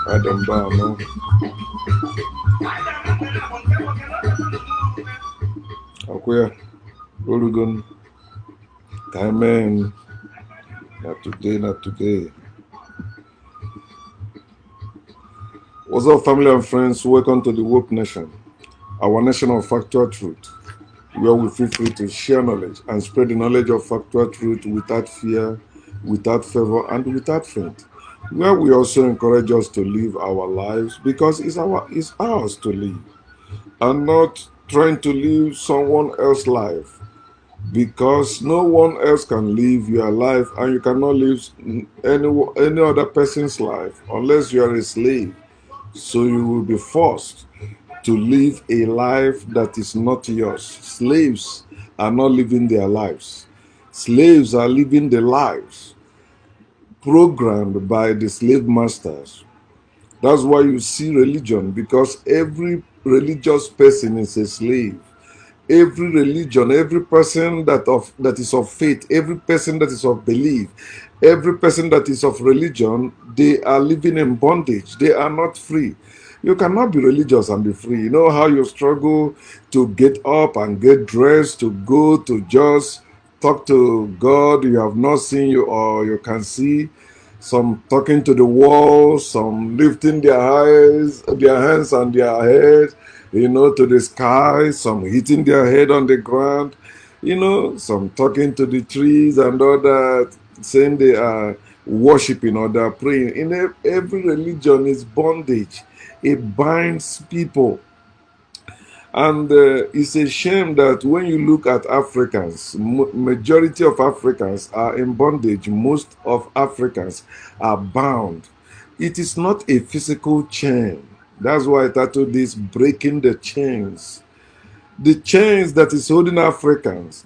Adam Bama. Akwea, Olugun, Amen. Not today. What's up, family and friends? Welcome to the Woke Nation, our nation of factual truth, where we feel free to share knowledge and spread the knowledge of factual truth without fear, without favor, and without faint. Where we also encourage us to live our lives because it's ours to live, and not trying to live someone else's life, because no one else can live your life, and you cannot live any other person's life unless you are a slave. So you will be forced to live a life that is not yours. Slaves are not living their lives. Slaves are living the lives programmed by the slave masters. That's why you see religion, because every religious person is a slave. Every religion, every person that is of faith, every person that is of belief, every person that is of religion, they are living in bondage. They are not free. You cannot be religious and be free. You know how you struggle to get up and get dressed to go to just talk to God you have not seen you or you can see. Some talking to the wall, some lifting their hands and their head, to the sky, some hitting their head on the ground, some talking to the trees and all that, saying they are worshiping or they are praying. In every religion is bondage. It binds people. And it's a shame that when you look at Africans, majority of Africans are in bondage. Most of Africans are bound. It is not a physical chain. That's why I titled this Breaking the Chains. The chains that is holding Africans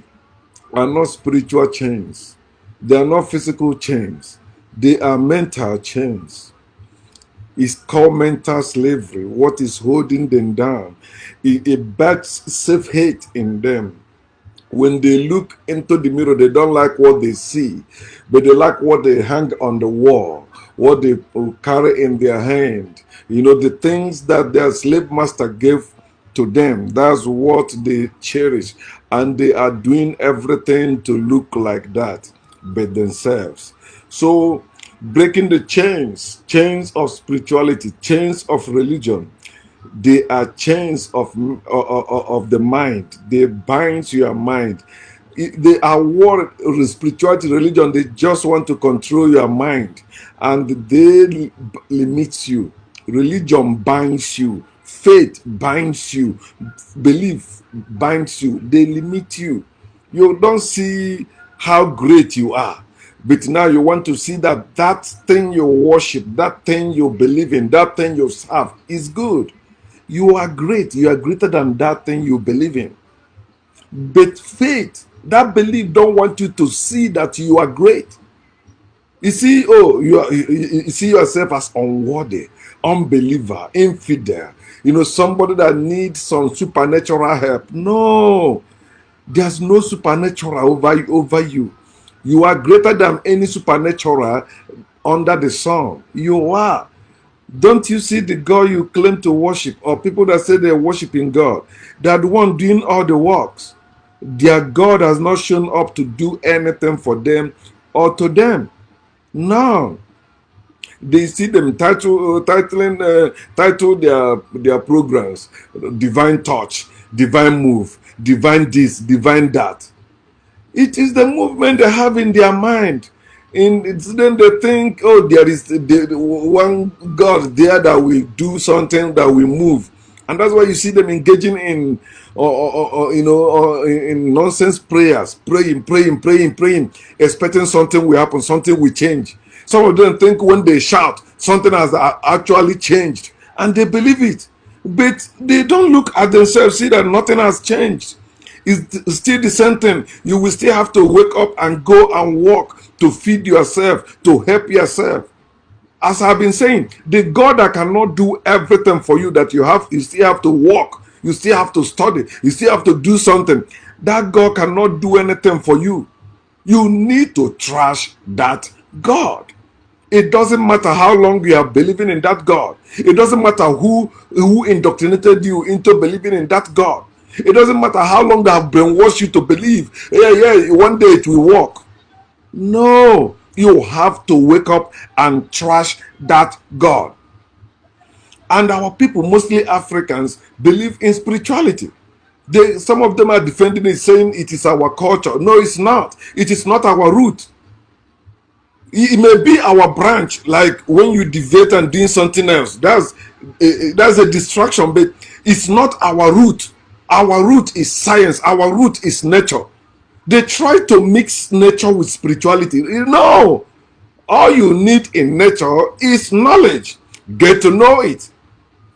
are not spiritual chains. They are not physical chains. They are mental chains. It's called mental slavery. What is holding them down? It backs self-hate in them. When they look into the mirror, they don't like what they see, but they like what they hang on the wall, what they carry in their hand. The things that their slave master gave to them, that's what they cherish. And they are doing everything to look like that, but themselves. So, breaking the chains of spirituality, chains of religion. They are chains of the mind. They bind your mind. They are what spirituality, religion. They just want to control your mind, and they limit you. Religion binds you. Faith binds you. Belief binds you. They limit you. You don't see how great you are. But now you want to see that that thing you worship, that thing you believe in, that thing you serve is good. You are great. You are greater than that thing you believe in. But faith, that belief don't want you to see that you are great. You see, you see yourself as unworthy, unbeliever, infidel. Somebody that needs some supernatural help. No, there's no supernatural over you. You are greater than any supernatural under the sun. You are. Don't you see the God you claim to worship, or people that say they're worshiping God? They're the one doing all the works. Their God has not shown up to do anything for them or to them. No. They see them title their programs, divine touch, divine move, divine this, divine that. It is the movement they have in their mind. Then they think, oh, there is the one God there that will do something, that will move. And that's why you see them engaging in in nonsense prayers, praying, expecting something will happen, something will change. Some of them think when they shout, something has actually changed, and they believe it. But they don't look at themselves, see that nothing has changed. It's still the same thing. You will still have to wake up and go and walk to feed yourself, to help yourself. As I've been saying, the God that cannot do everything for you, that you still have to walk, you still have to study, you still have to do something. That God cannot do anything for you. You need to trash that God. It doesn't matter how long you are believing in that God. It doesn't matter who indoctrinated you into believing in that God. It doesn't matter how long they have brainwashed you to believe, one day it will work. No, you have to wake up and trash that God. And our people, mostly Africans, believe in spirituality. Some of them are defending it, saying it is our culture. No, it's not. It is not our root. It may be our branch, like when you deviate and doing something else. That's a distraction, but it's not our root. Our root is science. Our root is nature. They try to mix nature with spirituality. No. All you need in nature is knowledge. Get to know it.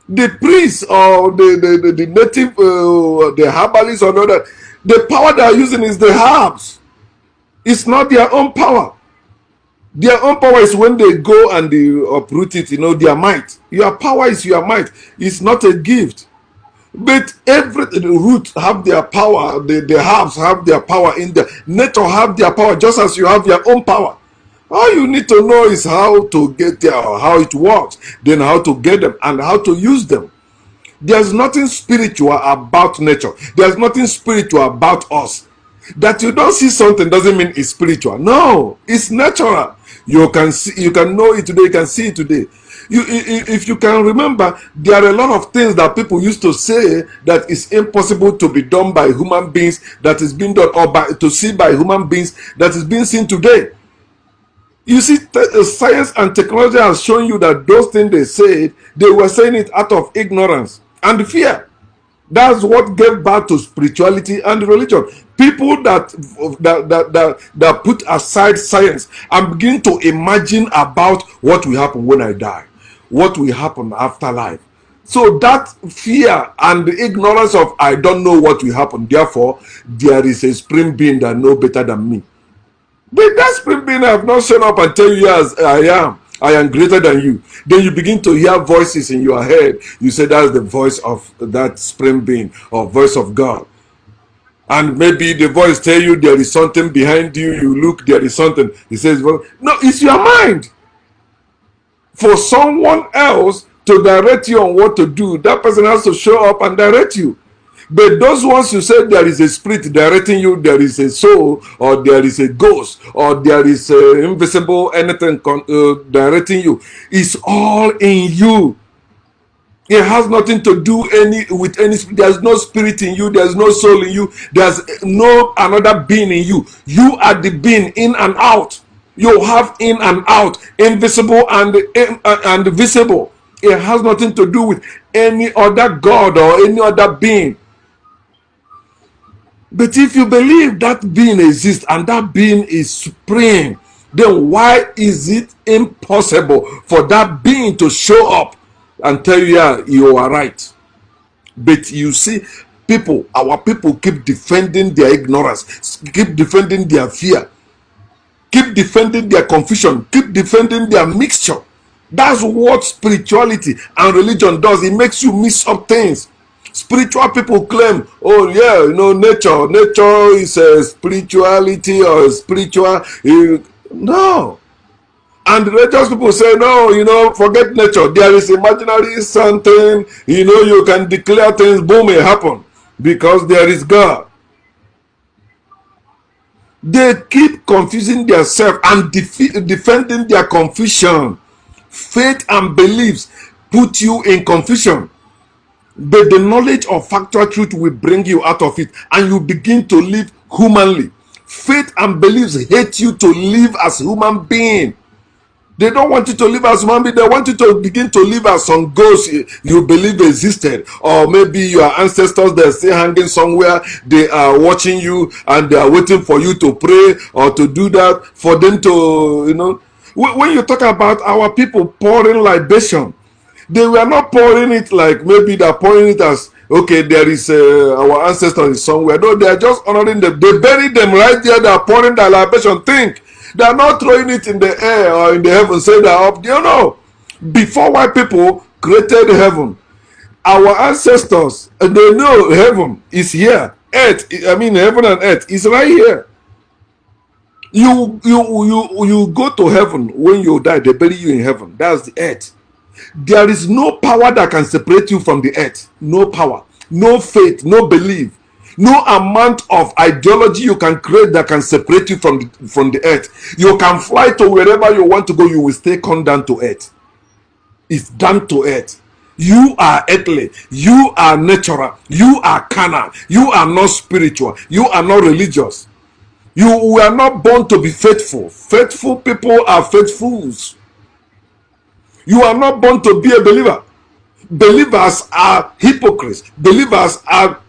The priests or the native, the herbalists or that, the power they are using is the herbs. It's not their own power. Their own power is when they go and they uproot it, their might. Your power is your might. It's not a gift. But the roots have their power, the herbs have their power in there. Nature have their power just as you have your own power. All you need to know is how to get there, or how it works, then how to get them and how to use them. There's nothing spiritual about nature. There's nothing spiritual about us. That you don't see something doesn't mean it's spiritual. No, it's natural. You can know it today, you can see it today. If you can remember, there are a lot of things that people used to say that is impossible to be done by human beings, that is being done, or to see by human beings, that is being seen today. You see, science and technology has shown you that those things they said, they were saying it out of ignorance and fear. That's what gave birth to spirituality and religion. People that put aside science and begin to imagine about what will happen when I die, what will happen after life. So that fear and the ignorance of I don't know what will happen, therefore there is a supreme being that knows better than me. But that supreme being have not shown up and tell you, yes, I am greater than you. Then you begin to hear voices in your head. You say that's the voice of that supreme being, or voice of God. And maybe the voice tell you there is something behind you. You look, there is something. He says, well, no, it's your mind. For someone else to direct you on what to do, that person has to show up and direct you. But those ones you said there is a spirit directing you, there is a soul, or there is a ghost, or there is invisible anything directing you, it's all in you. It has nothing to do with any. There's no spirit in you. There's no soul in you. There's no another being in you. You are the being in and out. You have in and out, invisible and visible. It has nothing to do with any other God or any other being. But if you believe that being exists and that being is supreme, then why is it impossible for that being to show up and tell you, yeah, you are right? But you see, our people keep defending their ignorance, keep defending their fear, keep defending their confusion, keep defending their mixture. That's what spirituality and religion does. It makes you mix up things. Spiritual people claim, oh yeah, nature is a spirituality or spiritual. No. And religious people say, no, forget nature. There is imaginary something, you can declare things, boom, it happen. Because there is God. They keep confusing themselves and defending their confusion. Faith and beliefs put you in confusion. But the knowledge of factual truth will bring you out of it, and you begin to live humanly. Faith and beliefs hate you to live as human being. They don't want you to live as human being. They want you to begin to live as some ghosts you believe existed. Or maybe your ancestors, they're still hanging somewhere. They are watching you and they are waiting for you to pray or to do that. For them to, When you talk about our people pouring libation, they were not pouring it like maybe they're pouring it as, okay, there is our ancestors somewhere. No, they are just honoring them. They buried them right there. They are pouring the libation. Think. They are not throwing it in the air or in the heaven, say they are up. Before white people created heaven, our ancestors, they know heaven is here. Heaven and earth is right here. You go to heaven when you die, they bury you in heaven. That's the earth. There is no power that can separate you from the earth. No power, no faith, no belief. No amount of ideology you can create that can separate you from the earth. You can fly to wherever you want to go, you will stay come down to earth. It's down to earth. You are earthly. You are natural. You are carnal. You are not spiritual. You are not religious. You were not born to be faithful. Faithful people are faithfuls. You are not born to be a believer. Believers are hypocrites. Believers are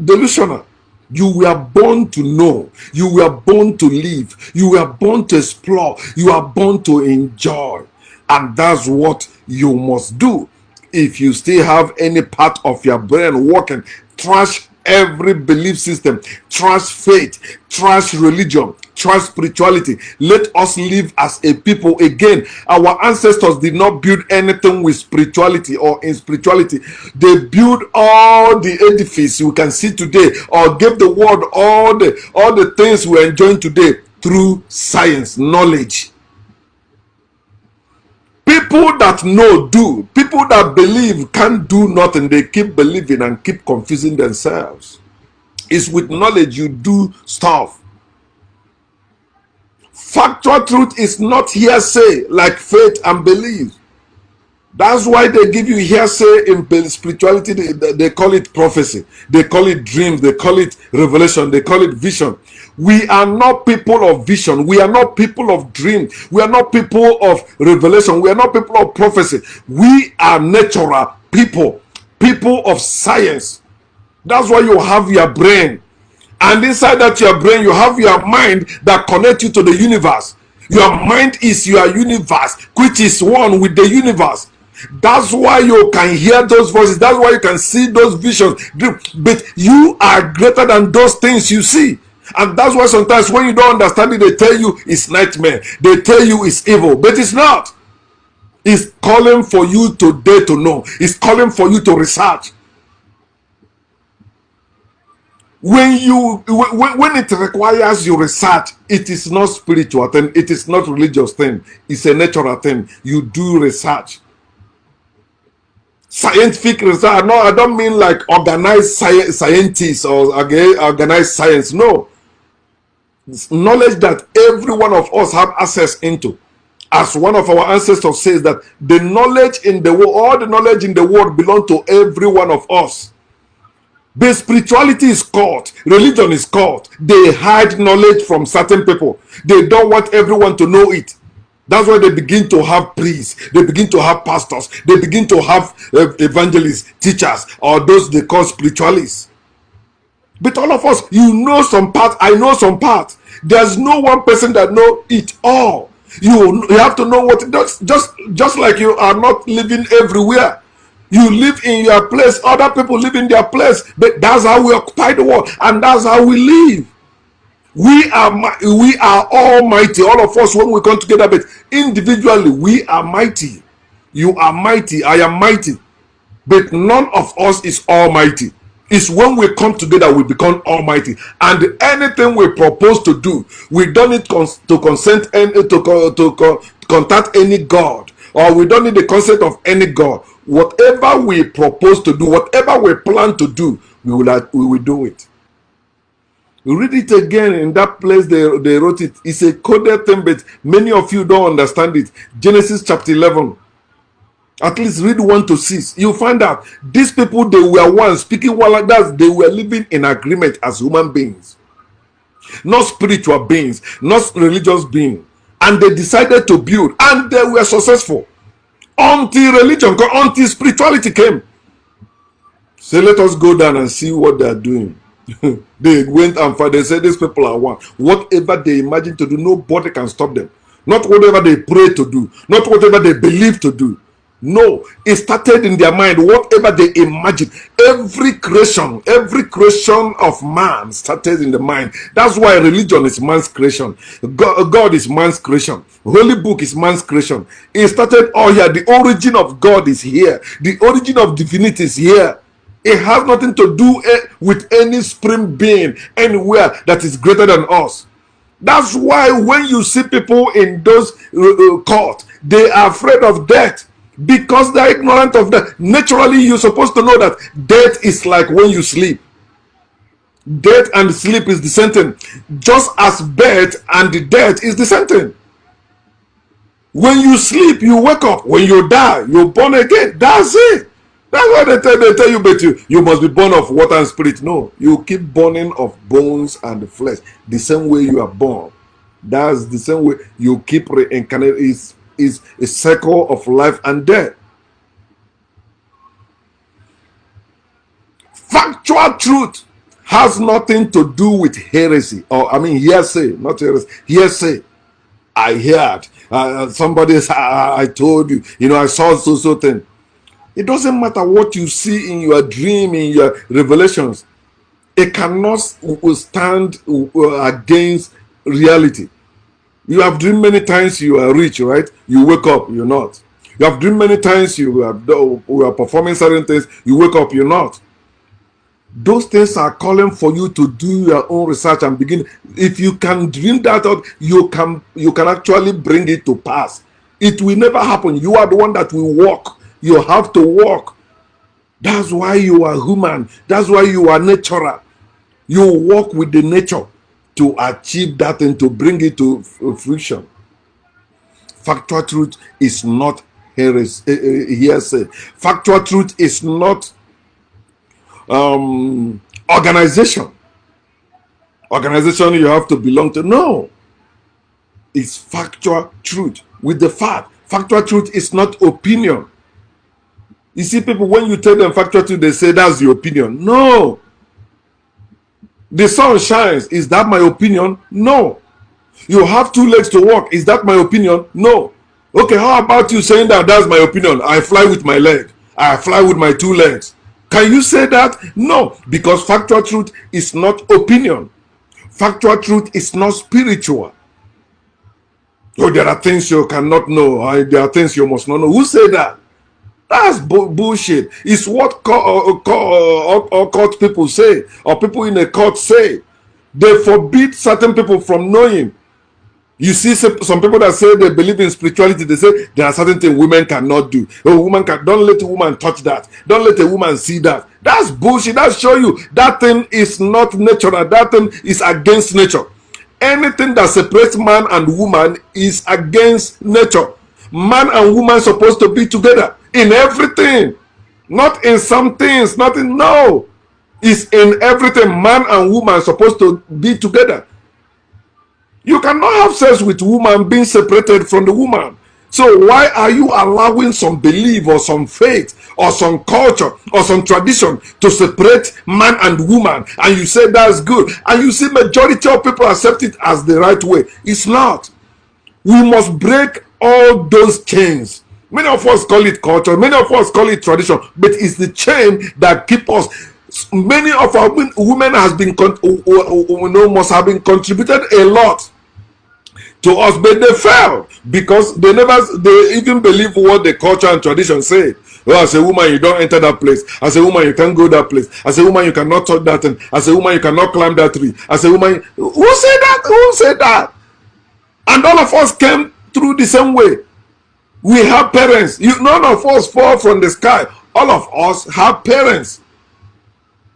delusional. You were born to know. You were born to live. You were born to explore. You are born to enjoy. And that's what you must do. If you still have any part of your brain working, trash every belief system, trash faith, trash religion, trash spirituality. Let us live as a people again. Our ancestors did not build anything with spirituality or in spirituality. They built all the edifice we can see today, or gave the world all the things we're enjoying today through science, knowledge. People that know do. People that believe can't do nothing. They keep believing and keep confusing themselves. It's with knowledge you do stuff. Factual truth is not hearsay like faith and belief. That's why they give you hearsay in spirituality. They call it prophecy. They call it dreams. They call it revelation. They call it vision. We are not people of vision. We are not people of dream. We are not people of revelation. We are not people of prophecy. We are natural people. People of science. That's why you have your brain. And inside that your brain, you have your mind that connects you to the universe. Your mind is your universe, which is one with the universe. That's why you can hear those voices. That's why you can see those visions. But you are greater than those things you see. And that's why sometimes when you don't understand it, they tell you it's nightmare. They tell you it's evil. But it's not. It's calling for you today to know. It's calling for you to research. When it requires you research, it is not spiritual thing. It is not religious thing. It's a natural thing. You do research. Scientific research. No, I don't mean like organized scientists or organized science. No. It's knowledge that every one of us have access into. As one of our ancestors says, that the knowledge in the world, all the knowledge in the world belong to every one of us. But spirituality is caught. Religion is caught. They hide knowledge from certain people. They don't want everyone to know it. That's why they begin to have priests. They begin to have pastors. They begin to have evangelists, teachers, or those they call spiritualists. But all of us, you know some part, I know some part. There's no one person that know it all. You have to know what, just like you are not living everywhere. You live in your place, other people live in their place, but that's how we occupy the world, and that's how we live. We are almighty, all of us, when we come together, but individually we are mighty. You are mighty, I am mighty, but none of us is almighty. It's when we come together we become almighty, and anything we propose to do, we don't need to consent to contact any god, or we don't need the consent of any god. Whatever we propose to do, whatever we plan to do, we will do it. Read it again in that place they wrote it. It's a coded thing, but many of you don't understand it. Genesis chapter 11. At least read 1 to 6. You find out these people, they were one speaking one like that. They were living in agreement as human beings, not spiritual beings, not religious beings. And they decided to build, and they were successful until religion, until spirituality came. So let us go down and see what they are doing. They went and they said these people are one. Whatever they imagine to do, nobody can stop them. Not whatever they pray to do, not whatever they believe to do. No, it started in their mind. Whatever they imagine, every creation of man started in the mind. That's why religion is man's creation. God is man's creation. Holy book is man's creation. It started all here. The origin of God is here. The origin of divinity is here. It has nothing to do with any supreme being anywhere that is greater than us. That's why when you see people in those cults, they are afraid of death, because they are ignorant of that. Naturally, you're supposed to know that death is like when you sleep. Death and sleep is the same thing. Just as birth and death is the same thing. When you sleep, you wake up. When you die, you're born again. That's it. That's why they tell you, but you must be born of water and spirit. No, you keep burning of bones and flesh. The same way you are born. That's the same way you keep reincarnating. Is a cycle of life and death. Factual truth has nothing to do with heresy, or hearsay, not heresy, hearsay. I heard somebody say, I told you, I saw so thing. It doesn't matter what you see in your dream, in your revelations. It cannot stand against reality. You have dreamed many times you are rich, right? You wake up, you're not. You have dreamed many times you are performing certain things. You wake up, you're not. Those things are calling for you to do your own research and begin. If you can dream that out, you can actually bring it to pass. It will never happen. You are the one that will walk. You have to walk. That's why you are human. That's why you are natural. You walk with the nature to achieve that and to bring it to fruition. Factual truth is not hearsay. Factual truth is not organization. Organization you have to belong to. No. It's factual truth with the fact. Factual truth is not opinion. You see people, when you tell them factual truth, they say that's the opinion. No. The sun shines. Is that my opinion? No. You have two legs to walk. Is that my opinion? No. Okay, how about you saying that that's my opinion? I fly with my leg. I fly with my two legs. Can you say that? No, because factual truth is not opinion. Factual truth is not spiritual. Oh, there are things you cannot know. There are things you must not know. Who said that? That's bullshit. It's what cult people say, or people in a cult say. They forbid certain people from knowing. You see some people that say they believe in spirituality, they say there are certain things women cannot do. Don't let a woman touch that. Don't let a woman see that. That's bullshit. That show you that thing is not natural. That thing is against nature. Anything that separates man and woman is against nature. Man and woman are supposed to be together in everything, not in some things. Nothing. No, it's in everything. Man and woman are supposed to be together. You cannot have sex with woman being separated from the woman. So why are you allowing some belief or some faith or some culture or some tradition to separate man and woman, and you say that's good, and you see majority of people accept it as the right way. It's not. We must break all those chains. Many of us call it culture, many of us call it tradition, but it's the chain that keep us. Many of our women must have been contributed a lot to us, but they fell because they even believe what the culture and tradition say. Oh, as a woman, you don't enter that place. As a woman, you can't go that place. As a woman, you cannot touch that thing. As a woman, you cannot climb that tree. As a woman, who said that? Who said that? And all of us came through the same way. We have parents. None of us fall from the sky. All of us have parents.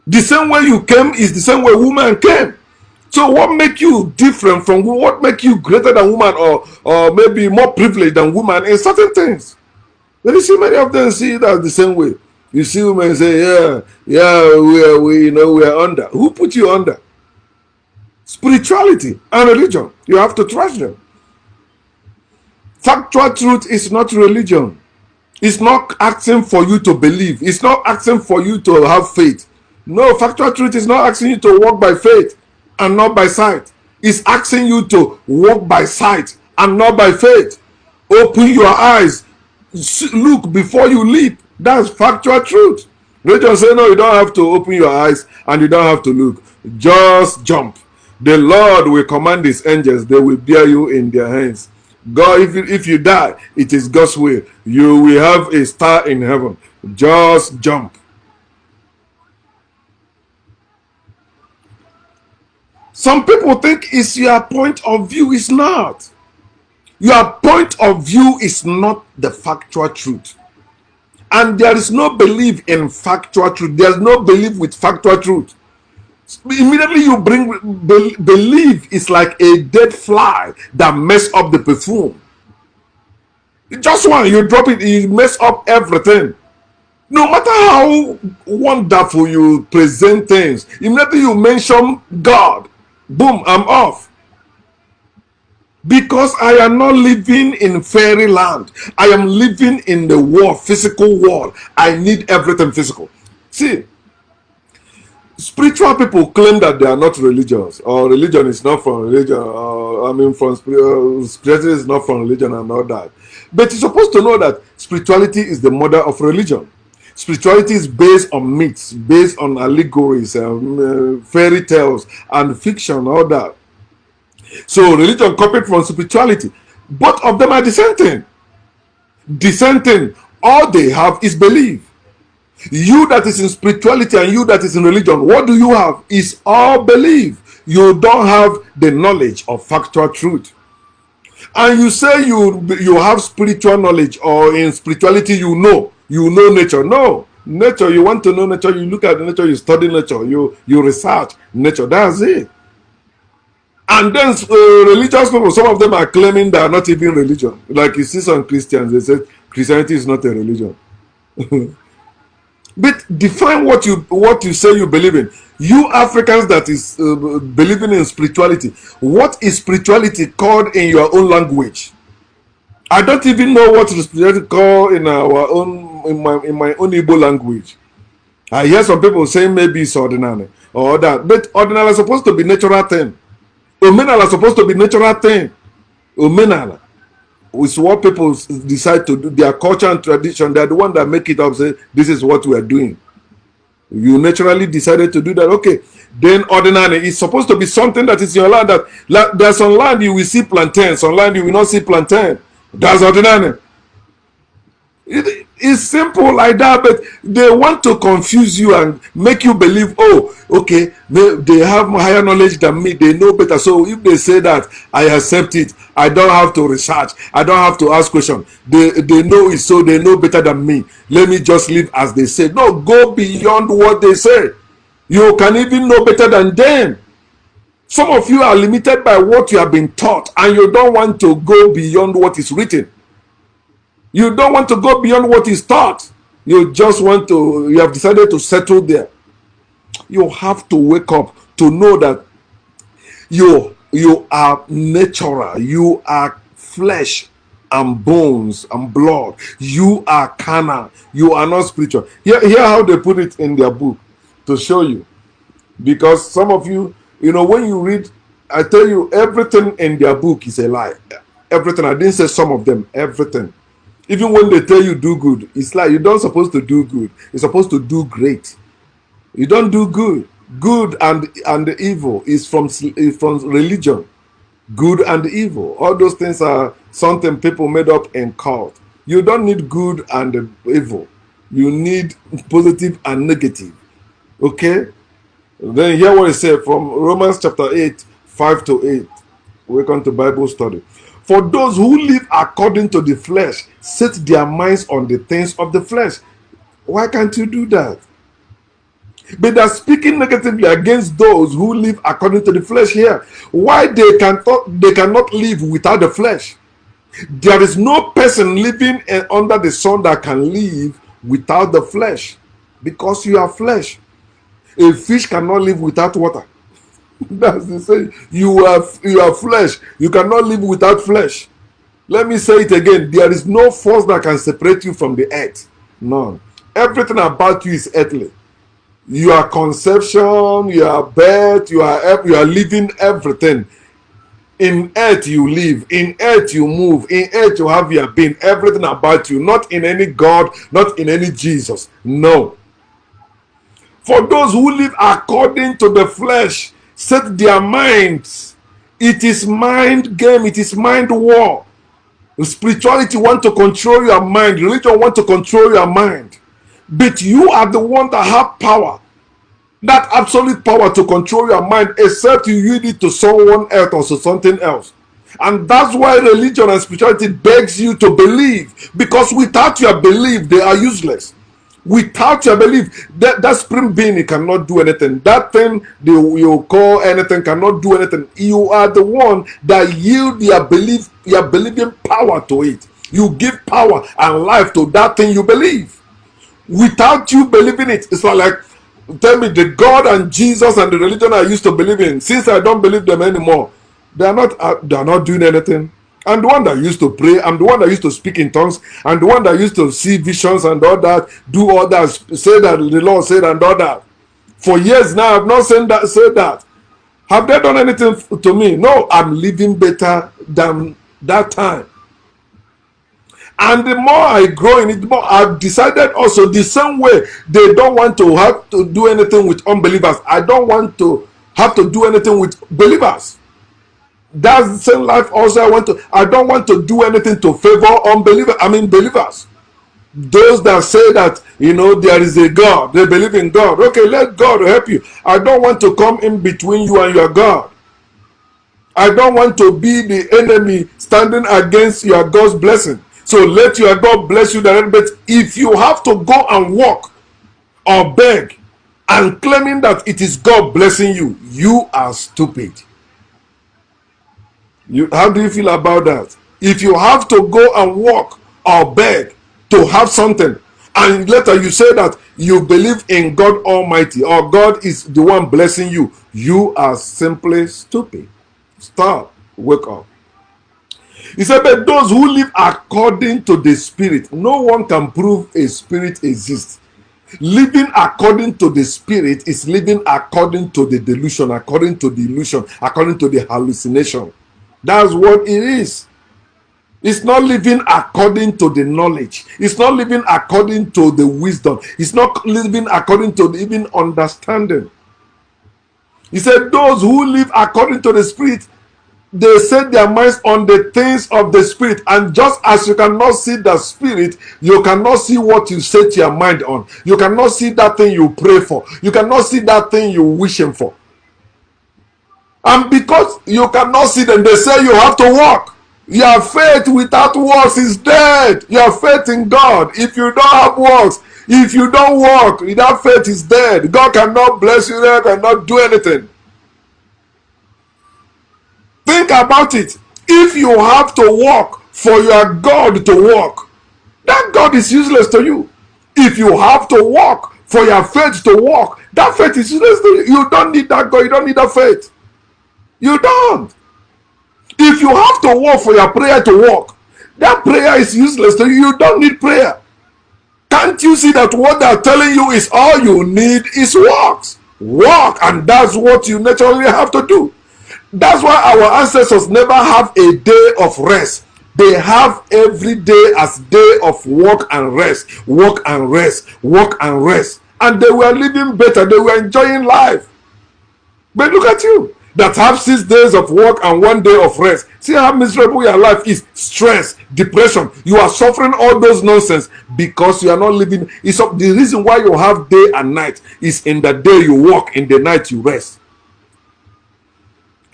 The same way you came is the same way women came. So what make you different from, what make you greater than woman, or maybe more privileged than woman in certain things? But you see, many of them see it as the same way. You see women say, we are under. Who put you under? Spirituality and religion. You have to trust them. Factual truth is not religion. It's not asking for you to believe. It's not asking for you to have faith. No, factual truth is not asking you to walk by faith and not by sight. It's asking you to walk by sight and not by faith. Open your eyes. Look before you leap. That's factual truth. Religion say no, you don't have to open your eyes and you don't have to look. Just jump. The Lord will command his angels. They will bear you in their hands. God, if you die, it is God's will. You will have a star in heaven. Just jump. Some people think it's your point of view. It's not. Your point of view is not the factual truth. And there is no belief in factual truth. There's no belief with factual truth. Immediately you bring belief is like a dead fly that mess up the perfume. Just one, you drop it, you mess up everything. No matter how wonderful you present things, immediately you mention God, boom, I'm off. Because I am not living in fairyland. I am living in the world, physical world. I need everything physical. See, spiritual people claim that they are not religious, or religion is not from religion, spirituality is not from religion and all that. But you're supposed to know that spirituality is the mother of religion. Spirituality is based on myths, based on allegories, fairy tales, and fiction, all that. So religion copied from spirituality. Both of them are the same thing. The same thing. All they have is belief. You that is in spirituality and you that is in religion, what do you have? Is all belief. You don't have the knowledge of factual truth. And you say you have spiritual knowledge, or in spirituality you know nature. No. Nature, you want to know nature, you look at nature, you study nature, you research nature. That's it. And then religious people, some of them are claiming they are not even religion. Like you see some Christians, they say Christianity is not a religion. But define what you say you believe in. You Africans that is believing in spirituality, what is spirituality called in your own language? I don't even know what spirituality called in our own in my own Igbo language. I hear some people saying maybe it's ordinary or that, but ordinary is supposed to be natural thing. Omenala is supposed to be natural thing. Omenala is what people decide to do. Their culture and tradition, they're the one that make it up, say, this is what we are doing. You naturally decided to do that. Okay. Then ordinary is supposed to be something that is in your land. That there's some land you will see plantain, some land you will not see plantain. That's ordinary. It's simple like that, but they want to confuse you and make you believe, oh, okay, they have higher knowledge than me, they know better. So if they say that, I accept it. I don't have to research. I don't have to ask questions. They know it, so they know better than me. Let me just live as they say. No, go beyond what they say. You can even know better than them. Some of you are limited by what you have been taught, and you don't want to go beyond what is written. You don't want to go beyond what is taught. You just want to, you have decided to settle there. You have to wake up to know that you are natural. You are flesh. and bones and blood. You are carnal. You are not spiritual. Here how they put it in their book to show you. Because some of you, when you read, I tell you, everything in their book is a lie. Everything. I didn't say some of them. Everything. Even when they tell you do good, it's like you don't supposed to do good. You're supposed to do great. You don't do good. Good and evil is from religion. Good and evil. All those things are something people made up in cult. You don't need good and evil. You need positive and negative. Okay? Then hear what it said from Romans chapter 8, 5 to 8. Welcome to Bible study. For those who live according to the flesh set their minds on the things of the flesh. Why can't you do that? But they're speaking negatively against those who live according to the flesh here. Why they cannot live without the flesh? There is no person living under the sun that can live without the flesh, because you are flesh. A fish cannot live without water. That's the saying. You are flesh. You cannot live without flesh. Let me say it again. There is no force that can separate you from the earth. None. Everything about you is earthly. Your conception, your birth, you are living everything. In earth you live, in earth you move, in earth you have your being. Everything about you, not in any God, not in any Jesus. No. For those who live according to the flesh, set their minds. It is mind game, it is mind war. Spirituality want to control your mind. Religion want to control your mind. But you are the one that have power. That absolute power to control your mind, except you yield it to someone else or to something else. And that's why religion and spirituality begs you to believe. Because without your belief, they are useless. Without your belief, that spring being cannot do anything. That thing you call anything cannot do anything. You are the one that yield your belief, your believing power to it. You give power and life to that thing you believe. Without you believing it, it's like tell me the God and Jesus and the religion I used to believe in, since I don't believe them anymore, they are not doing anything. I'm the one that used to pray. I'm the one that used to speak in tongues. I'm the one that used to see visions and all that, do all that, say that the Lord said and all that. For years now, I've not said that. Have they done anything to me? No, I'm living better than that time. And the more I grow in it, the more I've decided also the same way they don't want to have to do anything with unbelievers. I don't want to have to do anything with believers. That's the same life also I don't want to do anything to favor believers. Those that say that, there is a God, they believe in God. Okay, let God help you. I don't want to come in between you and your God. I don't want to be the enemy standing against your God's blessing. So let your God bless you directly. But if you have to go and walk or beg and claiming that it is God blessing you, you are stupid. How do you feel about that? If you have to go and walk or beg to have something, and later you say that you believe in God Almighty or God is the one blessing you, you are simply stupid. Stop. Wake up. He said, but those who live according to the Spirit, no one can prove a spirit exists. Living according to the Spirit is living according to the delusion, according to the illusion, according to the hallucination. That's what it is. It's not living according to the knowledge. It's not living according to the wisdom. It's not living according to the even understanding. He said, those who live according to the Spirit, they set their minds on the things of the Spirit. And just as you cannot see the Spirit, you cannot see what you set your mind on. You cannot see that thing you pray for. You cannot see that thing you wishing for. And because you cannot see them, they say you have to walk. Your faith without works is dead. Your faith in God, if you don't have works, if you don't walk, that faith is dead. God cannot bless you, God cannot do anything. Think about it. If you have to walk for your God to walk, that God is useless to you. If you have to walk for your faith to walk, that faith is useless to you. You don't need that God. You don't need that faith. You don't. If you have to walk for your prayer to walk, that prayer is useless to you. You don't need prayer. Can't you see that what they're telling you is all you need is works? Walk, and that's what you naturally have to do. That's why our ancestors never have a day of rest. They have every day as day of work and rest, work and rest, work and rest. And they were living better. They were enjoying life. But look at you that have 6 days of work and 1 day of rest. See how miserable your life is. Stress, depression. You are suffering all those nonsense because you are not living. The reason why you have day and night is in the day you work, in the night you rest.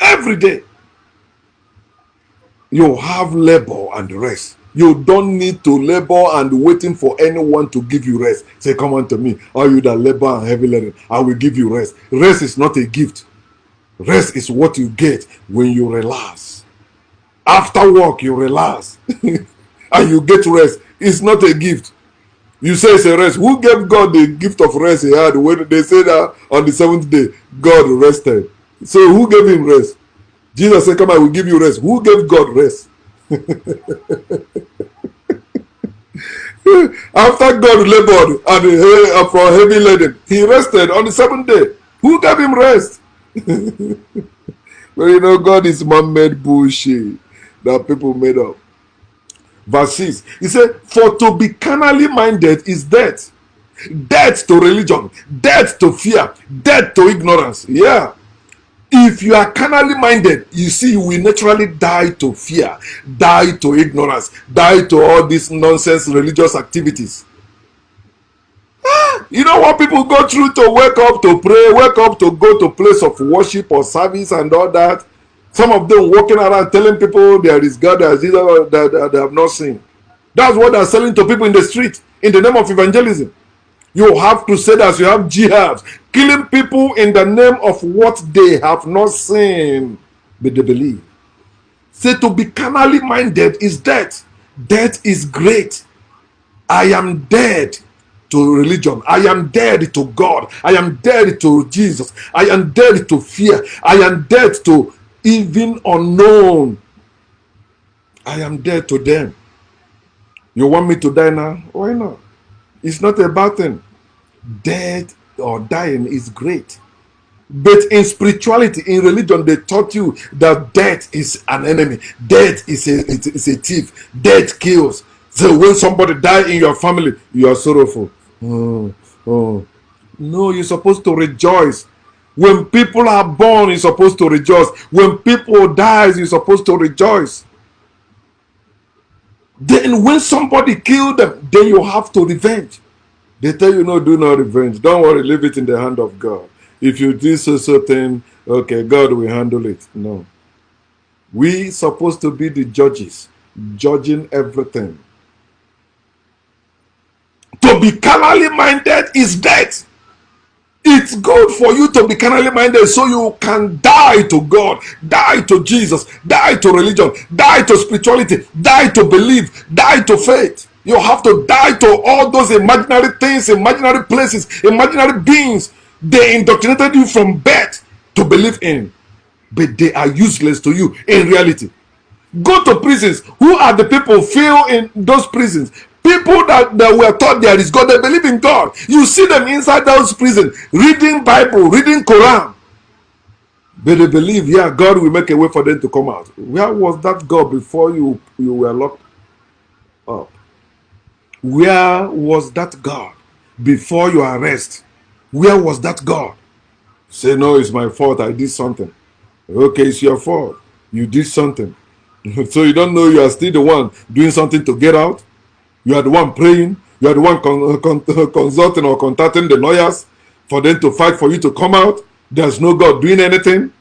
Every day you have labor and rest. You don't need to labor and waiting for anyone to give you rest. Say, come unto me, all you that labor and heavy laden, I will give you rest. Rest is not a gift. Rest is what you get when you relax. After work, you relax and you get rest. It's not a gift. You say it's a rest. Who gave God the gift of rest he had when they said that on the 7th day, God rested? So who gave him rest? Jesus said, come, I will give you rest. Who gave God rest? After God labored and for heavy laden, he rested on the 7th day. Who gave him rest? But you know, God is man-made bullshit that people made up. Verse 6, he said, for to be carnally minded is death. Death to religion, death to fear, death to ignorance. Yeah. If you are carnally minded, you see, you will naturally die to fear, die to ignorance, die to all these nonsense religious activities. You know what people go through to wake up to pray, wake up to go to place of worship or service and all that. Some of them walking around telling people there is God, there is Jesus that they have not seen. That's what they're selling to people in the street in the name of evangelism. You have crusaders, you have jihad, killing people in the name of what they have not seen, but they believe. Say to be carnally minded is death. Death is great. I am dead to religion. I am dead to God. I am dead to Jesus. I am dead to fear. I am dead to even unknown. I am dead to them. You want me to die now? Why not? It's not a bad thing. Death or dying is great. But in spirituality, in religion, they taught you that death is an enemy. Death is a thief. Death kills. So when somebody dies in your family, you are sorrowful. Oh. No, you're supposed to rejoice. When people are born, you're supposed to rejoice. When people die, you're supposed to rejoice. Then when somebody killed them, then you have to revenge. They tell you, no, do not revenge. Don't worry, leave it in the hand of God. If you do so thing, okay, God will handle it. No. We supposed to be the judges, judging everything. To be carnally minded is death. It's good for you to be carnally minded so you can die to God, die to Jesus, die to religion, die to spirituality, die to belief, die to faith. You have to die to all those imaginary things, imaginary places, imaginary beings they indoctrinated you from birth to believe in. But they are useless to you in reality. Go to prisons. Who are the people filled in those prisons? People that were taught there is God, they believe in God. You see them inside those prisons, reading Bible, reading Quran. But they believe, yeah, God will make a way for them to come out. Where was that God before you were locked up? Where was that God before your arrest? Where was that God? Say, no, it's my fault, I did something. Okay, it's your fault. You did something. So you don't know you are still the one doing something to get out? You are the one praying. You are the one consulting or contacting the lawyers for them to fight for you to come out. There's no God doing anything.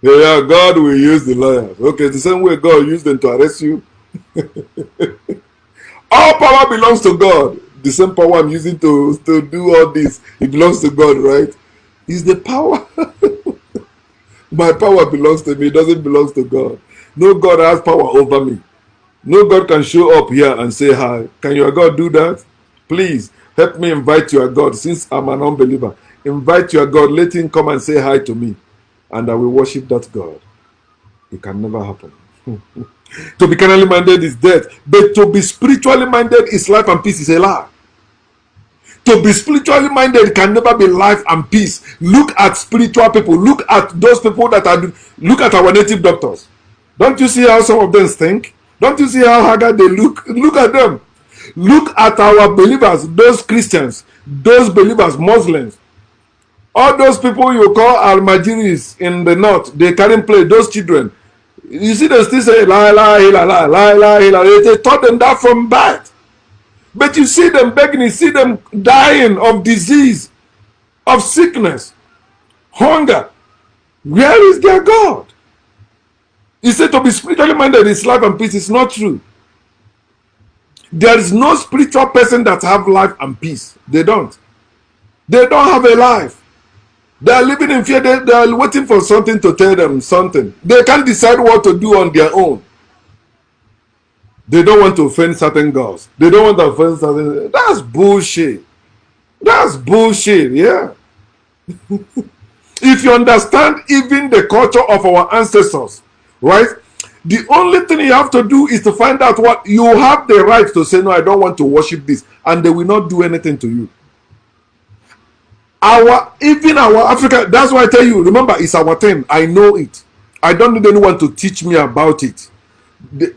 Yeah, God will use the lawyers. Okay, the same way God used them to arrest you. All power belongs to God. The same power I'm using to do all this, it belongs to God, right? It's the power. My power belongs to me. It doesn't belong to God. No God has power over me. No God can show up here and say hi. Can your God do that? Please help me invite your God. Since I'm an unbeliever, invite your God. Let him come and say hi to me, and I will worship that God. It can never happen. To be carnally minded is death, but to be spiritually minded is life and peace. Is a lie. To be spiritually minded can never be life and peace. Look at spiritual people. Look at those people that are. Look at our native doctors. Don't you see how some of them think? Don't you see how haggard they look? Look at them. Look at our believers, those Christians, those believers, Muslims. All those people you call Almajiris in the north, they carry play, those children. You see them still say, la, la, la, la, la, la, la. They taught them that from birth. But you see them begging, you see them dying of disease, of sickness, hunger. Where is their God? He said to be spiritually minded is life and peace. It's not true. There is no spiritual person that have life and peace. They don't. They don't have a life. They are living in fear. They are waiting for something to tell them something. They can't decide what to do on their own. They don't want to offend certain gods. They don't want to offend certain. That's bullshit. That's bullshit, yeah. If you understand even the culture of our ancestors, right? The only thing you have to do is to find out what you have the right to say, no, I don't want to worship this, and they will not do anything to you. Even our Africa, that's why I tell you, remember, it's our thing. I know it. I don't need anyone to teach me about it.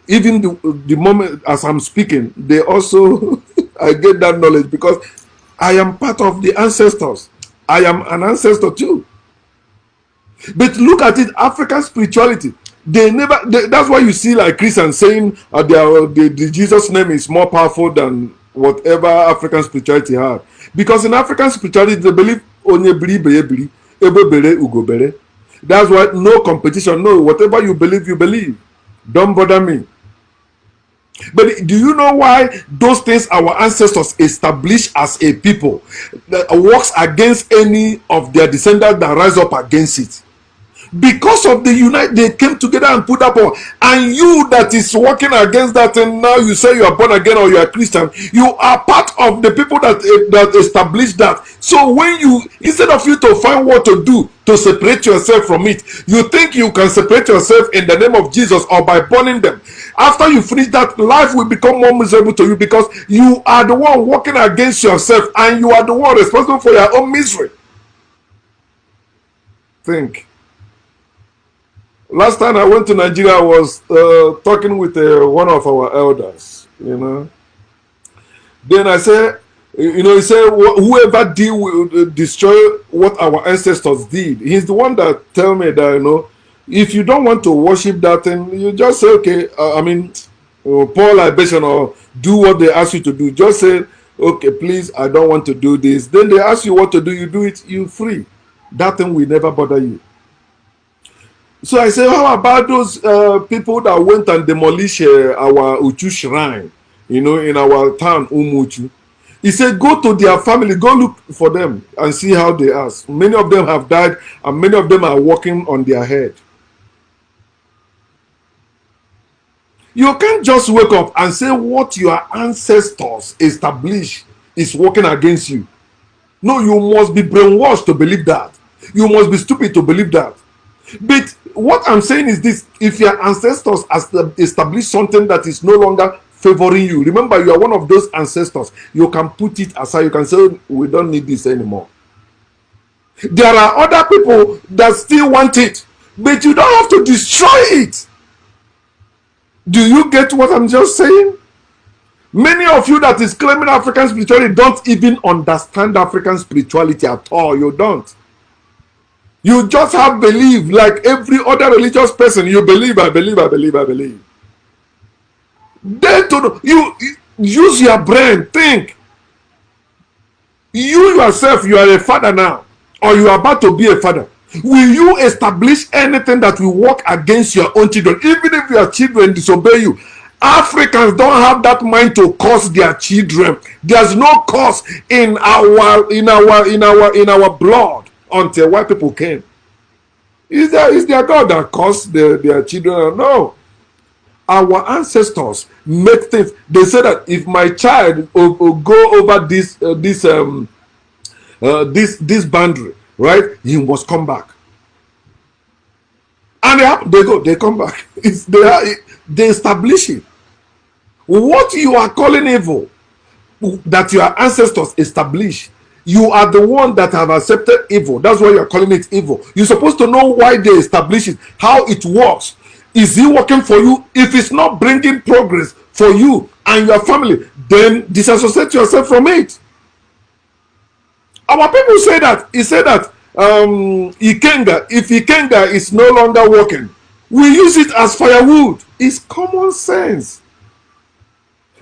Even the moment as I'm speaking, they also I get that knowledge because I am part of the ancestors. I am an ancestor too. But look at it, African spirituality. That's why you see like Christians saying the Jesus name is more powerful than whatever African spirituality had. Because in African spirituality, they believe onye bere. That's why no competition, no, whatever you believe, you believe. Don't bother me. But do you know why those things our ancestors established as a people that works against any of their descendants that rise up against it? Because of they came together and put up on. And you that is working against that, and now you say you are born again or you are Christian, you are part of the people that established that. So when you, instead of you to find what to do to separate yourself from it, you think you can separate yourself in the name of Jesus or by burning them. After you finish that, life will become more miserable to you because you are the one working against yourself and you are the one responsible for your own misery. Think. Last time I went to Nigeria, I was talking with one of our elders, you know. Then I said, you know, he said, whoever will destroy what our ancestors did, he's the one that tell me that, you know, if you don't want to worship that thing, you just say, okay, pour libation or do what they ask you to do. Just say, okay, please, I don't want to do this. Then they ask you what to do, you do it, you free. That thing will never bother you. So I say, how about those people that went and demolished our Uchu shrine, you know, in our town, Umuchu? He said, go to their family, go look for them and see how they are. Many of them have died and many of them are walking on their head. You can't just wake up and say what your ancestors established is working against you. No, you must be brainwashed to believe that. You must be stupid to believe that. But what I'm saying is this: if your ancestors established something that is no longer favoring you, remember you are one of those ancestors. You can put it aside. You can say, we don't need this anymore. There are other people that still want it, but you don't have to destroy it. Do you get what I'm just saying? Many of you that is claiming African spirituality don't even understand African spirituality at all. You don't. You just have belief like every other religious person. You believe, I believe, I believe, I believe. Then you use your brain, think. You yourself, you are a father now, or you are about to be a father. Will you establish anything that will work against your own children, even if your children disobey you? Africans don't have that mind to curse their children. There's no curse in our blood. Until white people came. Is there God that caused their children? No. Our ancestors make things. They say that if my child will go over this boundary, right, he must come back. And they come back. They establish it. What you are calling evil, that your ancestors established, you are the one that have accepted evil. That's why you are calling it evil. You're supposed to know why they establish it, how it works. Is it working for you? If it's not bringing progress for you and your family, then disassociate yourself from it. Our people say that. He said that Ikenga, if Ikenga is no longer working, we use it as firewood. It's common sense.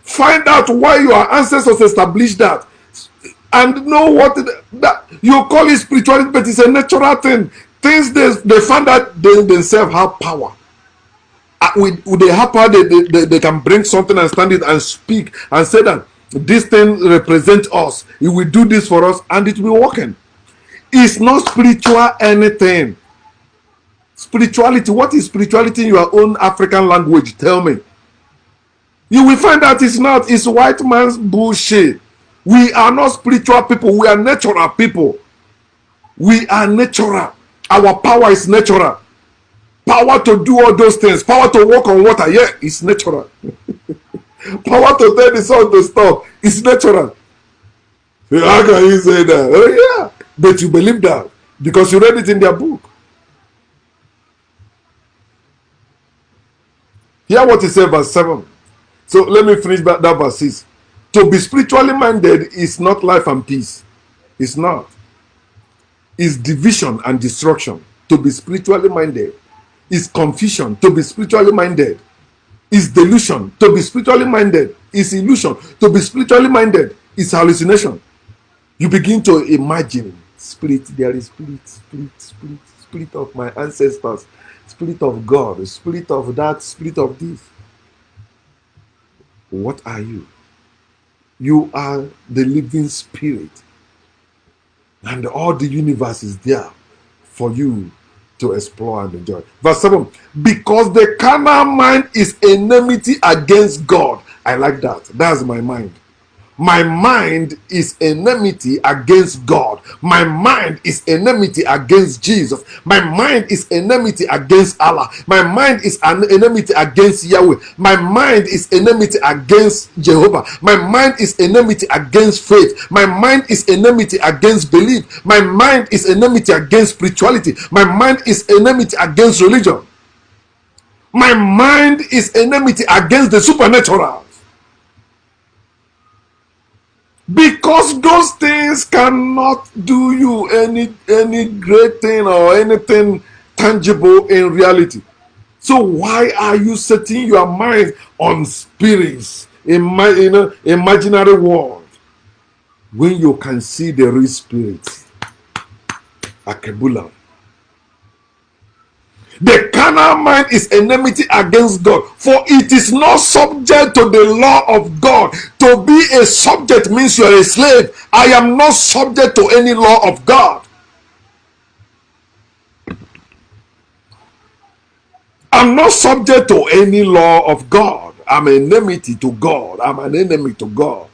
Find out why your ancestors established that, and know what that you call it spirituality, but it's a natural thing. Things they found out they themselves have power. With they have power, they can bring something and stand it and speak and say that this thing represents us. It will do this for us, and it will be working. It's not spiritual anything. Spirituality. What is spirituality in your own African language? Tell me. You will find that it's not. It's white man's bullshit. We are not spiritual people. We are natural people. We are natural. Our power is natural. Power to do all those things. Power to walk on water. Yeah, it's natural. Power to tell the sun to stop. It's natural. How can you say that? Oh yeah. But you believe that because you read it in their book. Hear what he said, verse 7. So let me finish that verse 6. To be spiritually minded is not life and peace. It's not. It's division and destruction. To be spiritually minded is confusion. To be spiritually minded is delusion. To be spiritually minded is illusion. To be spiritually minded is hallucination. You begin to imagine spirit. There is spirit of my ancestors, spirit of God, spirit of that, spirit of this. What are you? You are the living spirit, and all the universe is there for you to explore and enjoy. Verse 7. Because the carnal mind is enmity against God. I like that. That's my mind. My mind is enmity against God. My mind is enmity against Jesus. My mind is enmity against Allah. My mind is an enmity against Yahweh. My mind is enmity against Jehovah. My mind is enmity against faith. My mind is enmity against belief. My mind is enmity against spirituality. My mind is enmity against religion. My mind is enmity against the supernatural. Because those things cannot do you any great thing or anything tangible in reality. So why are you setting your mind on spirits, imaginary world, when you can see the real spirit? Akebula. The carnal mind is enmity against God, for it is not subject to the law of God. To be a subject means you are a slave. I am not subject to any law of God. I'm not subject to any law of God. I'm an enmity to God. I'm an enemy to God.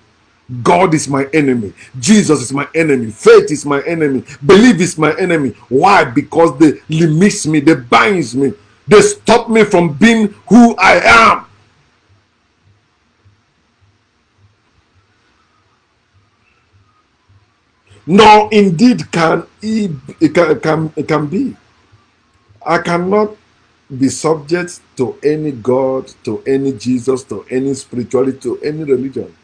God is my enemy. Jesus is my enemy. Faith is my enemy. Belief is my enemy. Why? Because they limit me. They bind me. They stop me from being who I am. Nor indeed can it can be. I cannot be subject to any God, to any Jesus, to any spirituality, to any religion.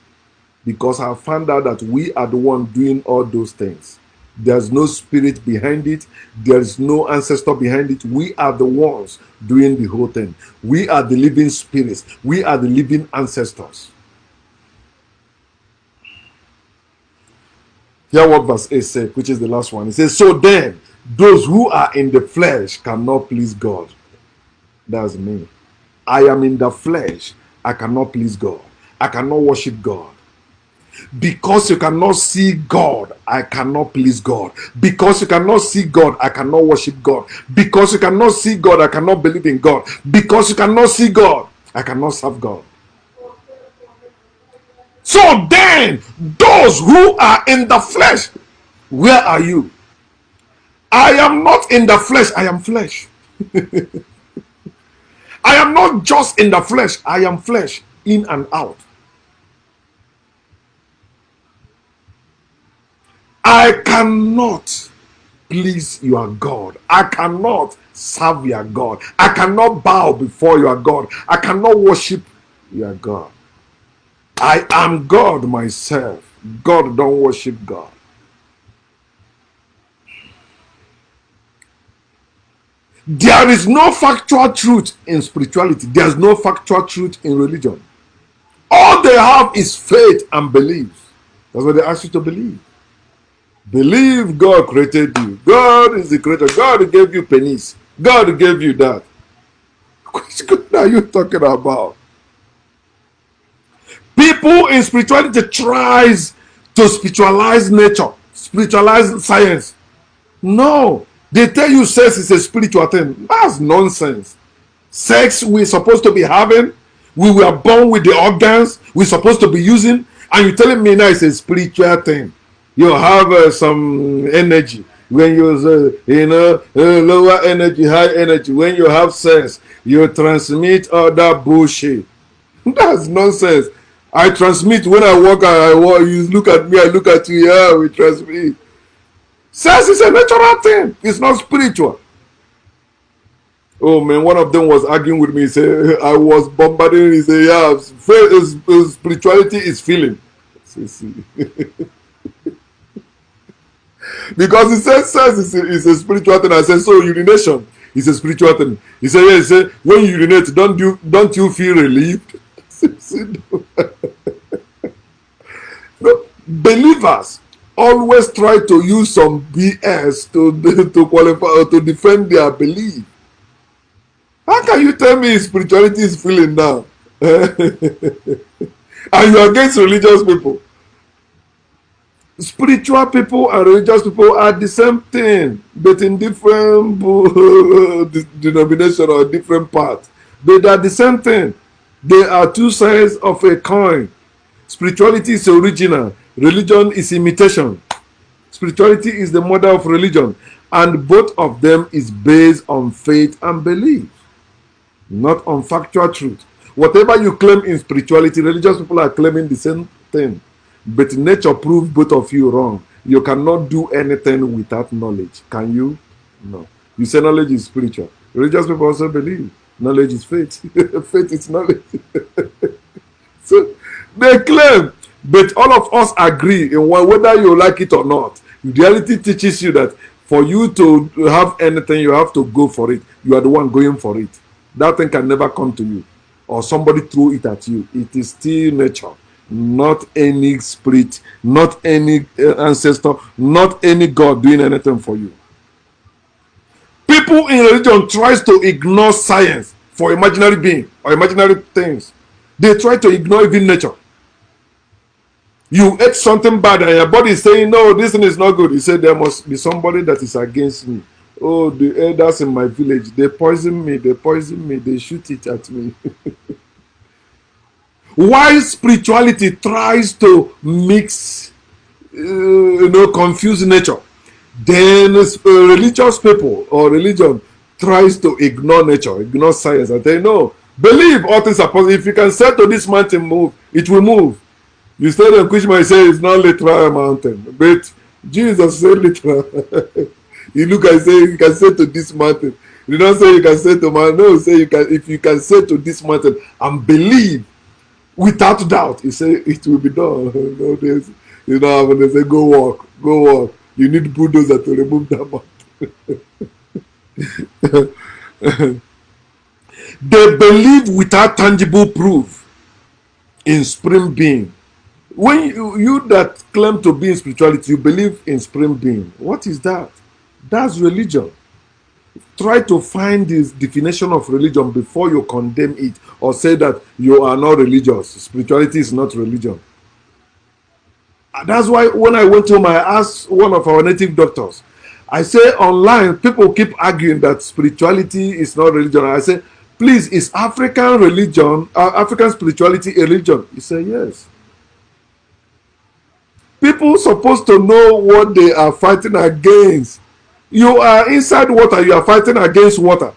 Because I found out that we are the one doing all those things. There's no spirit behind it. There's no ancestor behind it. We are the ones doing the whole thing. We are the living spirits. We are the living ancestors. Hear what verse 8 says, which is the last one. It says, so then, those who are in the flesh cannot please God. That's me. I am in the flesh. I cannot please God. I cannot worship God. Because you cannot see God, I cannot please God. Because you cannot see God, I cannot worship God. Because you cannot see God, I cannot believe in God. Because you cannot see God, I cannot serve God. So then, those who are in the flesh, where are you? I am not in the flesh, I am flesh. I am not just in the flesh, I am flesh in and out. I cannot please your God. I cannot serve your God. I cannot bow before your God. I cannot worship your God. I am God myself. God don't worship God. There is no factual truth in spirituality. There is no factual truth in religion. All they have is faith and belief. That's what they ask you to believe. Believe God created you. God is the creator. God gave you penis. God gave you that. Which God are you talking about? People in spirituality tries to spiritualize nature, spiritualize science. No. They tell you sex is a spiritual thing. That's nonsense. Sex we're supposed to be having. We were born with the organs we're supposed to be using. And you're telling me now it's a spiritual thing. You have some energy when you lower energy, high energy. When you have sex, you transmit all that bullshit. That's nonsense. I transmit when I walk. You look at me, I look at you. Yeah, we transmit. Sex is a natural thing. It's not spiritual. Oh man, one of them was arguing with me. He said I was bombarding. He said, "Yeah, spirituality is feeling." Because he said sex is a spiritual thing. I said, so urination is a spiritual thing. He said, yeah. He said, when you urinate, don't you feel relieved? No, believers always try to use some BS to qualify or to defend their belief. How can you tell me spirituality is feeling now? And you are against religious people? Spiritual people and religious people are the same thing, but in different denomination or different parts. But they are the same thing. They are two sides of a coin. Spirituality is original. Religion is imitation. Spirituality is the mother of religion. And both of them is based on faith and belief, not on factual truth. Whatever you claim in spirituality, religious people are claiming the same thing. But nature proves both of you wrong. You cannot do anything without knowledge. Can you? No. You say knowledge is spiritual. Religious people also believe knowledge is faith. Faith is knowledge. So they claim, but all of us agree in whether you like it or not. Reality teaches you that for you to have anything, you have to go for it. You are the one going for it. That thing can never come to you, or somebody throw it at you. It is still nature. Not any spirit, not any ancestor, not any God doing anything for you. People in religion tries to ignore science for imaginary being or imaginary things. They try to ignore even nature. You ate something bad and your body is saying, no, this thing is not good. You say, there must be somebody that is against me. Oh, the elders in my village, they poison me, they shoot it at me. Why spirituality tries to mix, confuse nature, then religious people or religion tries to ignore nature, ignore science, and they know, believe all things are possible. If you can say to this mountain move, it will move. You said that Kushma say it's not literal mountain, but Jesus said literal. You look and say you can say to this mountain. You don't say you can say to man. No, say you can. If you can say to this mountain and believe without doubt, he say it will be done. When they say go walk. You need bulldozer to remove that mountain. They believe without tangible proof in supreme being. When you that claim to be in spirituality, you believe in supreme being. What is that? That's religion. Try to find this definition of religion before you condemn it or say that you are not religious. Spirituality is not religion. That's why when I went home, I asked one of our native doctors. I say online, people keep arguing that spirituality is not religion. I say, please, is African religion, African spirituality a religion? He said, yes. People supposed to know what they are fighting against. You are inside water, you are fighting against water.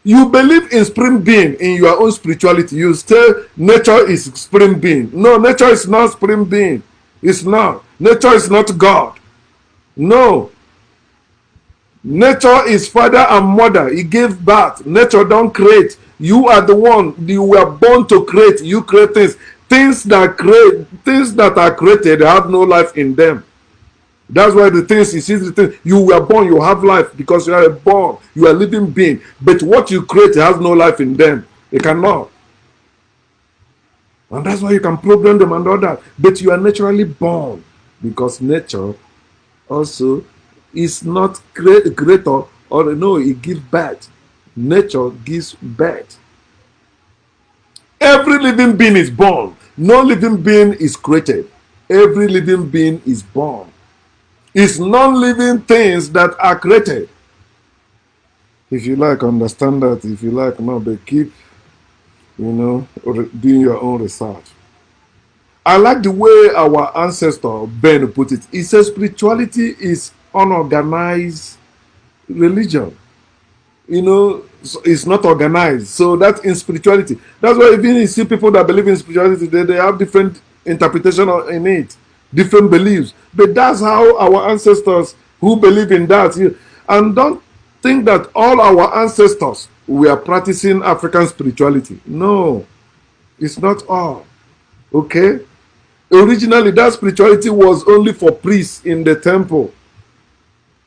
You believe in spring being in your own spirituality. You say nature is spring being. No, nature is not spring being. It's not. Nature is not God. No. Nature is father and mother. He gave birth. Nature don't create. You are the one. You were born to create. You create things. Things that are created have no life in them. That's why the things you see, the things you were born, you have life because you are born, you are a living being. But what you create has no life in them. It cannot. And that's why you can program them and all that. But you are naturally born because nature also is not creator, or no, it gives birth. Nature gives birth. Every living being is born. No living being is created. Every living being is born. It's non-living things that are created. If you like, understand that. If you like, no, but keep, doing your own research. I like the way our ancestor Ben put it. He says spirituality is unorganized religion. It's not organized. So that's in spirituality. That's why even you see people that believe in spirituality, they have different interpretation in it, different beliefs. But that's how our ancestors who believe in that. And don't think that all our ancestors were practicing African spirituality. No, it's not all. Okay? Originally, that spirituality was only for priests in the temple.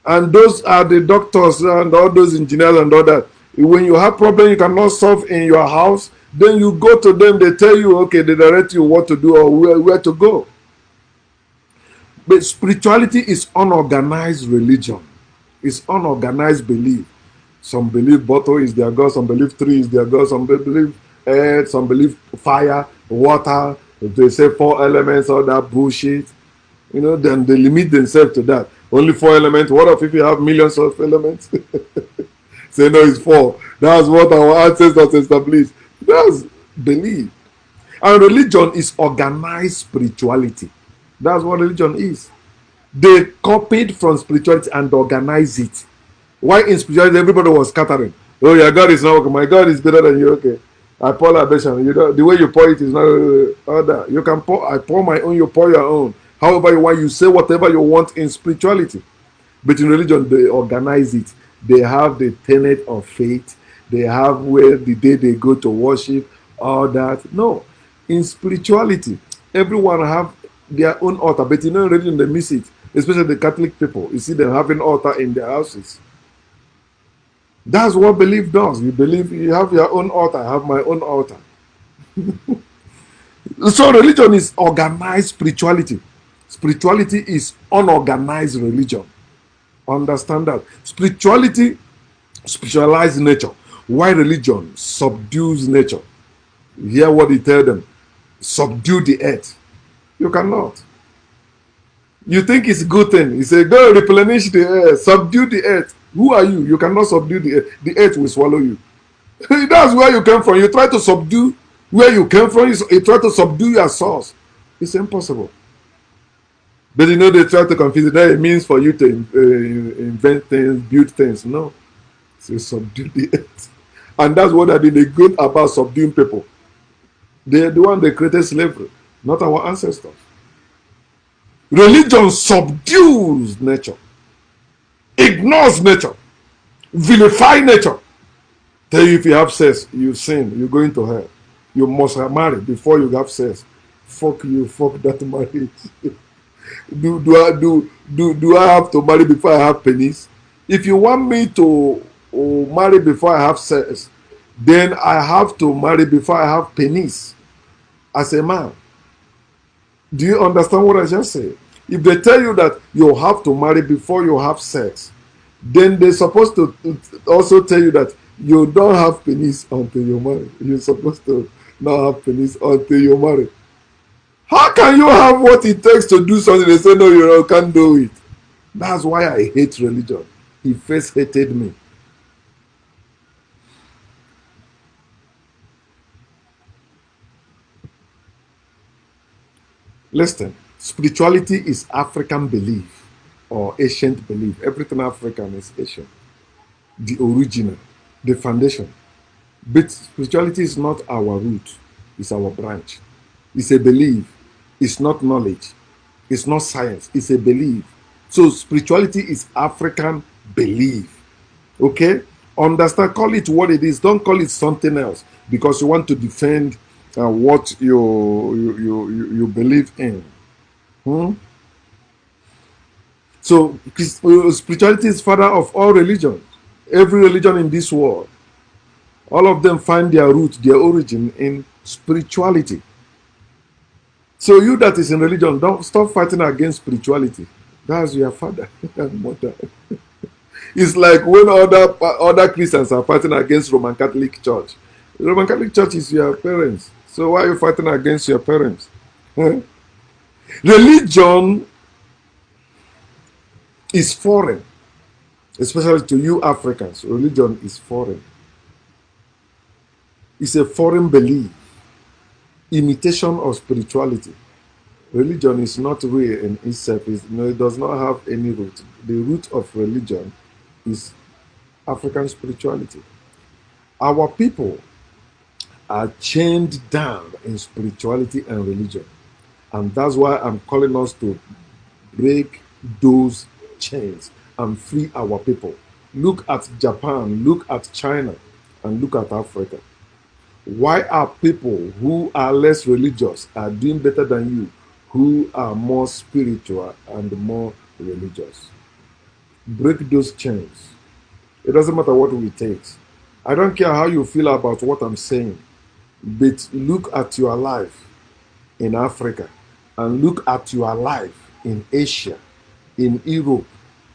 And those are the doctors and all those engineers and all that. When you have problem you cannot solve in your house, then you go to them, they tell you, okay, they direct you what to do or where to go. But spirituality is unorganized religion. It's unorganized belief. Some believe bottle is their God, some believe tree is their God, some believe earth, some believe fire, water. They say 4 elements, all that bullshit. Then they limit themselves to that. Only 4 elements. What if you have millions of elements? Say no, it's 4. That's what our ancestors established. That's belief. And religion is organized spirituality. That's what religion is. They copied from spirituality and organized it. Why in spirituality everybody was scattering? Oh, your God is not okay. My God is better than you. Okay. I pour libation. The way you pour it is not other. You can pour. I pour my own. You pour your own. However you want. You say whatever you want in spirituality. But in religion, they organize it. They have the tenet of faith. They have where the day they go to worship. All that. No. In spirituality, everyone have their own altar. But in religion, they miss it. Especially the Catholic people. You see them having altar in their houses. That's what belief does. You believe you have your own altar. I have my own altar. So religion is organized spirituality. Spirituality is unorganized religion. Understand that. Spirituality spiritualizes nature. Why religion subdues nature? You hear what he tell them. Subdue the earth. You cannot. You think it's a good thing. He said, go replenish the earth. Subdue the earth. Who are you? You cannot subdue the earth. The earth will swallow you. That's where you came from. You try to subdue where you came from. You try to subdue your source. It's impossible. But they try to confuse it. That it means for you to invent things, build things. No. So subdue the earth. And that's what I did. They good about subduing people. They're the one that created slavery, not our ancestors. Religion subdues nature. Ignores nature, vilify nature. Tell you if you have sex, you sin, you're going to hell. You must marry before you have sex. Fuck you, fuck that marriage. do I have to marry before I have penis? If you want me to marry before I have sex, then I have to marry before I have penis as a man. Do you understand what I just said? If they tell you that you have to marry before you have sex, then they're supposed to also tell you that you don't have penis until you marry. You're supposed to not have penis until you marry. How can you have what it takes to do something? They say, no, you can't do it. That's why I hate religion. He first hated me. Listen. Spirituality is African belief or ancient belief. Everything African is ancient. The original, the foundation. But spirituality is not our root, it's our branch. It's a belief, it's not knowledge, it's not science, it's a belief. So spirituality is African belief. Okay? Understand, call it what it is. Don't call it something else because you want to defend what you believe in. Hmm? So spirituality is father of all religions. Every religion in this world, all of them find their root, their origin in spirituality. So you that is in religion, don't stop fighting against spirituality. That's your father and mother. It's like when other Christians are fighting against Roman Catholic Church. The Roman Catholic Church is your parents. So why are you fighting against your parents? Religion is foreign, especially to you Africans. Religion is foreign. It's a foreign belief, imitation of spirituality. Religion is not real in itself. It does not have any root. The root of religion is African spirituality. Our people are chained down in spirituality and religion. And that's why I'm calling us to break those chains and free our people. Look at Japan, look at China, and look at Africa. Why are people who are less religious are doing better than you, who are more spiritual and more religious? Break those chains. It doesn't matter what it takes. I don't care how you feel about what I'm saying, but look at your life in Africa and look at your life in Asia, in Europe,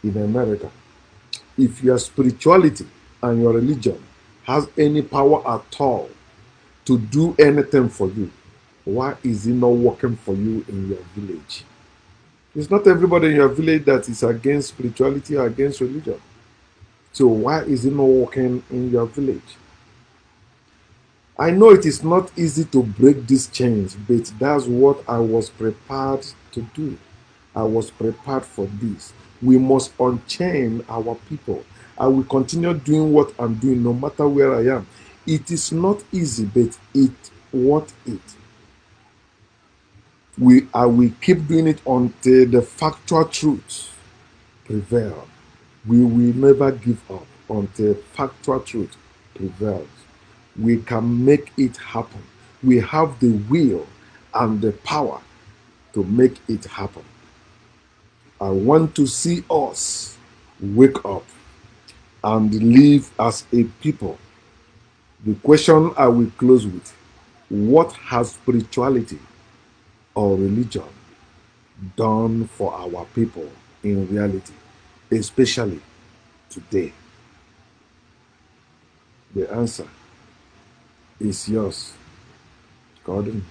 in America. If your spirituality and your religion has any power at all to do anything for you, why is it not working for you in your village? It's not everybody in your village that is against spirituality or against religion. So why is it not working in your village? I know it is not easy to break these chains, but that's what I was prepared to do. I was prepared for this. We must unchain our people. I will continue doing what I'm doing no matter where I am. It is not easy, but it's worth it. I will keep doing it until the factual truth prevails. We will never give up until factual truth prevails. We can make it happen. We have the will and the power to make it happen. I want to see us wake up and live as a people. The question I will close with: what has spirituality or religion done for our people in reality, especially today? The answer is yours, Gordon.